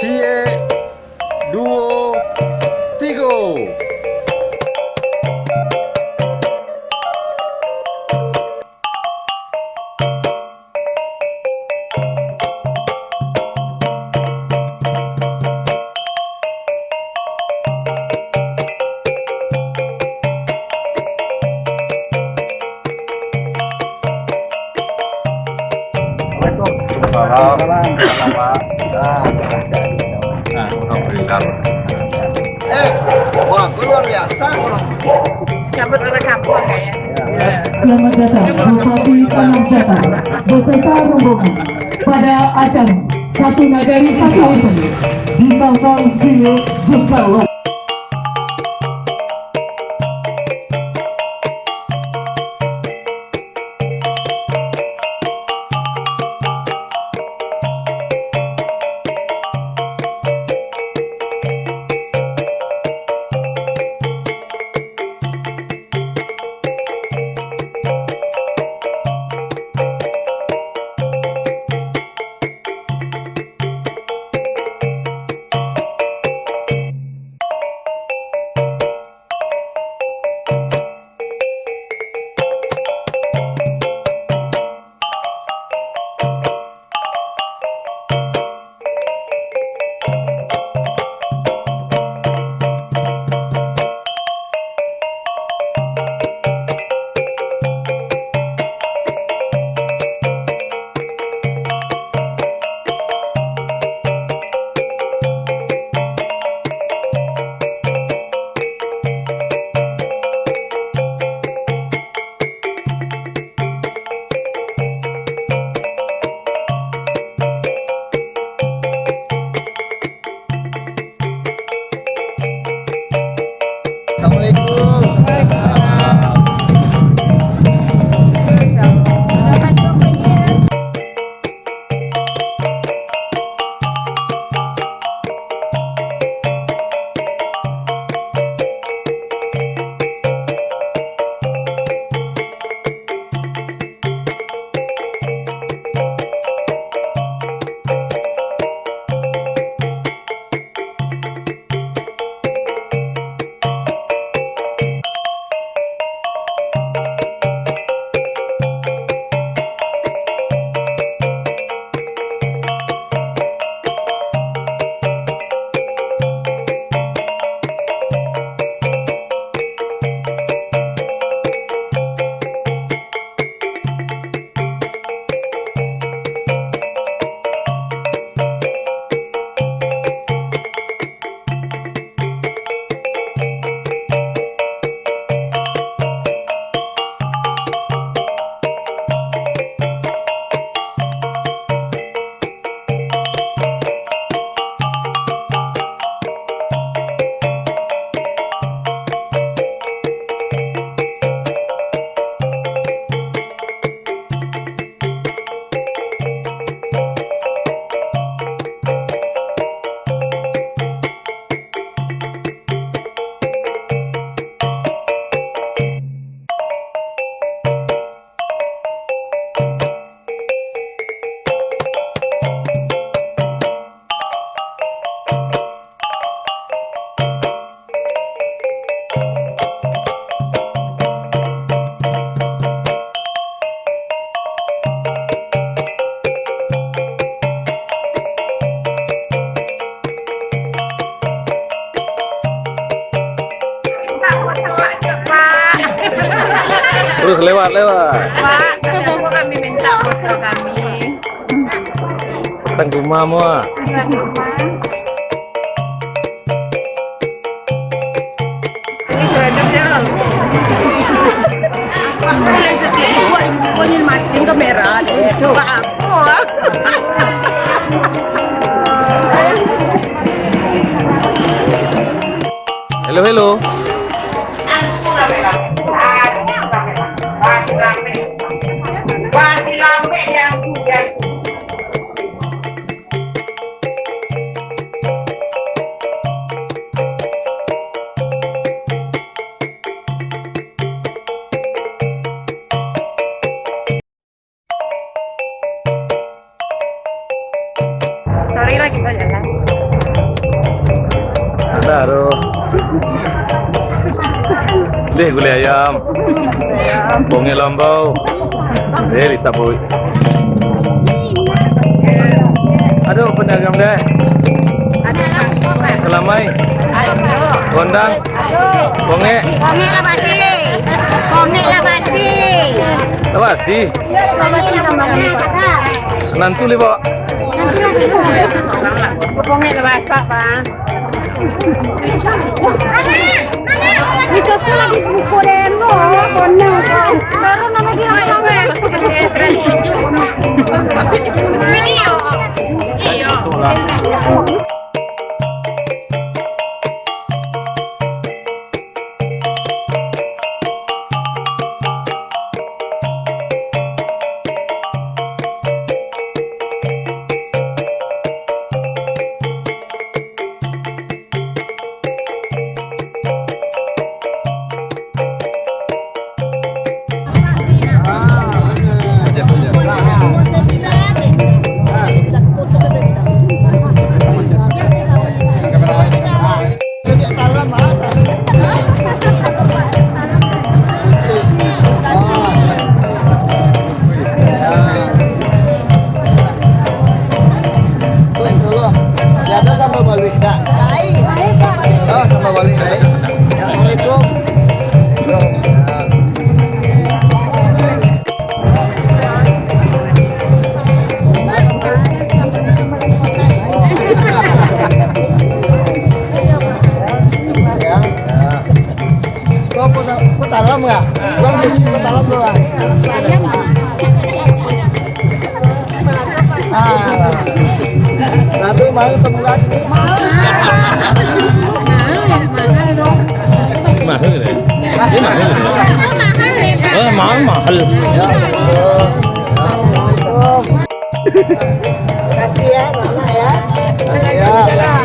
Cie, duo, tigo. Salam. Salam. Alhamdulillah. Wah, luar biasa. Sambut orang kampung kayaknya. Selamat datang Bupati Pamangkatan beserta rombongan pada acara Satu Nagari Satu Event di Sangsang Sini Jepang. Terus lewat. Pak, kenapa kami minta foto kami? Teng rumah semua. Mulai setiap kau ini matiin kamera deh. Coba aku. Halo. Masih lambe yang sudah. Sorry lah kita jalan. Taruh. Deh gulai ayam. Bonge lombau. Ditabui. Aduh, pedagang deh. Selamai. Gondang. Bonge. Bonge lah basi. Bonge lah basi. Labasi. Basi sama bonge. Nanti li, Pak. Bonge lah basi, Pak. Ito sila di Pukureno, kono. Pero na video. Talam nggak? Bang cuci ke talam doang. Tapi mau ketemu lagi. Mahal deh. Ini mahal deh. Mahal. Kasih ya, Mama ya. Ya.